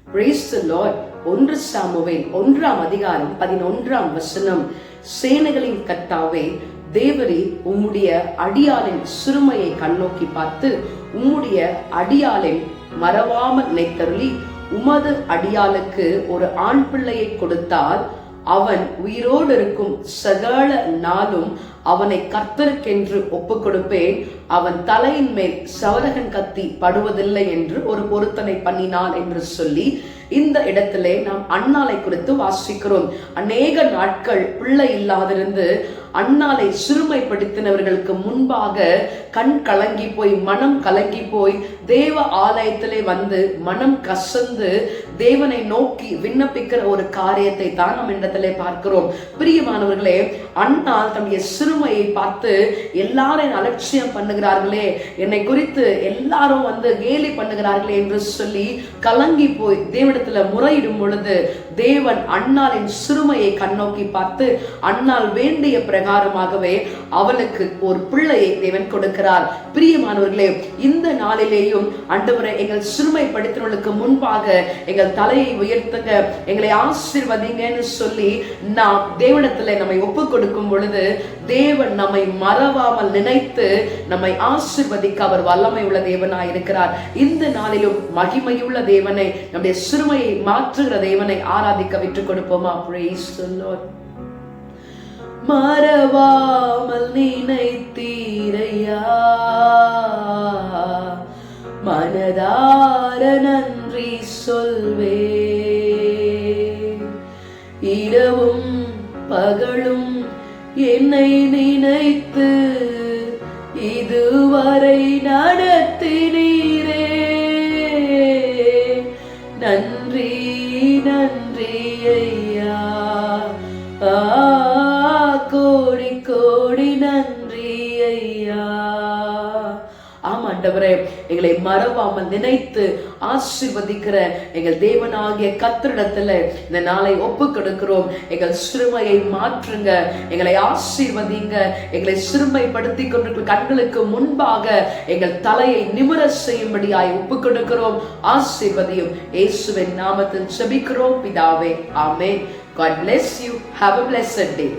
Praise the Lord. 1 Samuel 1ஆம் அதிகாரம் 11ஆம் வசனம். சேனைகளின் கர்த்தாவே, தேவரே, உம்முடைய அடியாளின் சிறுமையை கண்ணோக்கி பார்த்து உம்முடைய அடியாளை மறவாமல் நினைத்தருளி உமது அடியாளுக்கு ஒரு ஆண் பிள்ளையை கொடுத்தால் அவன் உயிரோடு இருக்கும் சகல நாளும் அவனை கர்த்தருக்கென்று ஒப்பு கொடுப்பேன். அவன் தலையின் மேல் சவரகன் கத்தி படுவதில்லை என்று ஒரு பொருத்தனை பண்ணினான் என்று சொல்லி இந்த இடத்திலே நாம் அன்னாளை குறித்து வாசிக்கிறோம். அநேக நாட்கள் பிள்ளை இல்லாதிருந்து அன்னாளை சிறுமைப்படுத்தினவர்களுக்கு முன்பாக கண் கலங்கி போய் மனம் கலங்கி போய் தேவ ஆலயத்திலே வந்து மனம் கசந்து தேவனை நோக்கி விண்ணப்பிக்கிற ஒரு காரியத்தை தான் நம்ம இடத்திலே பார்க்கிறோம். பிரியமானவர்களே, அன்னாள் தம்முடைய சிறுமையை பார்த்து எல்லாரும் அலட்சியம் பண்ணுகிறார்களே, என்னை குறித்து எல்லாரும் கேலி பண்ணுகிறார்களே என்று சொல்லி கலங்கி போய் தேவனிடத்துல முறையிடும் பொழுது தேவன் அன்னாளின் சிறுமையை கண்ணோக்கி பார்த்து அன்னாள் வேண்டிய பிரகாரமாகவே அவளுக்கு ஒரு பிள்ளையை தேவன் கொடுக்கிறார். பிரியமானவர்களே, இந்த நாளிலேயும் ஆண்டவரே, எங்கள் சிறுமைப்படுத்தினவர்களுக்கு முன்பாக எங்கள் தலையை உயர்த்துங்க, எங்களை ஆசீர்வதிங்கன்னு சொல்லி நாம் தேவனிடத்துல நம்மை ஒப்பு கொடுக்கும் பொழுது தேவன் நம்மை மறவாமல் நினைத்து நம்மை ஆசீர்வதிக்க அவர் வல்லமை உள்ள தேவனாய் இருக்கிறார். இந்த நாளிலும் மகிமையுள்ள தேவனை, நம்முடைய சிறுமையை மாற்றுகிற தேவனை ஆராதிக்க விட்டுக் கொடுப்போமா? Praise the Lord. மறவாமல் நினைத்தீரையா, மனதார நன்றி சொல்வே. இரவும் பகலும் என்னை நினைத்து இதுவரை நடத்தினீரே. நன்றி நன்றி ஐயா, கோடி கோடி நன்றி ஐயா. ஆண்டவரே, எங்களை மறவாமல் நினைத்து ஆசீர்வதிக்கிற எங்கள் தேவனாகிய கர்த்தரிடத்துல இந்த நாளை ஒப்பு கொடுக்கிறோம். எங்கள் சிறுமையை மாற்றுங்க, எங்களை ஆசீர்வதிங்க. எங்களை சிறுமைப்படுத்தி கொண்டிருக்கிற கண்களுக்கு முன்பாக எங்கள் தலையை நிமிர செய்யும்படியாய் ஒப்பு கொடுக்கிறோம். ஆசீர்வதியும் இயேசுவின் நாமத்தில் ஜெபிக்கிறோம் பிதாவே, ஆமென். God bless you. Have a blessed day.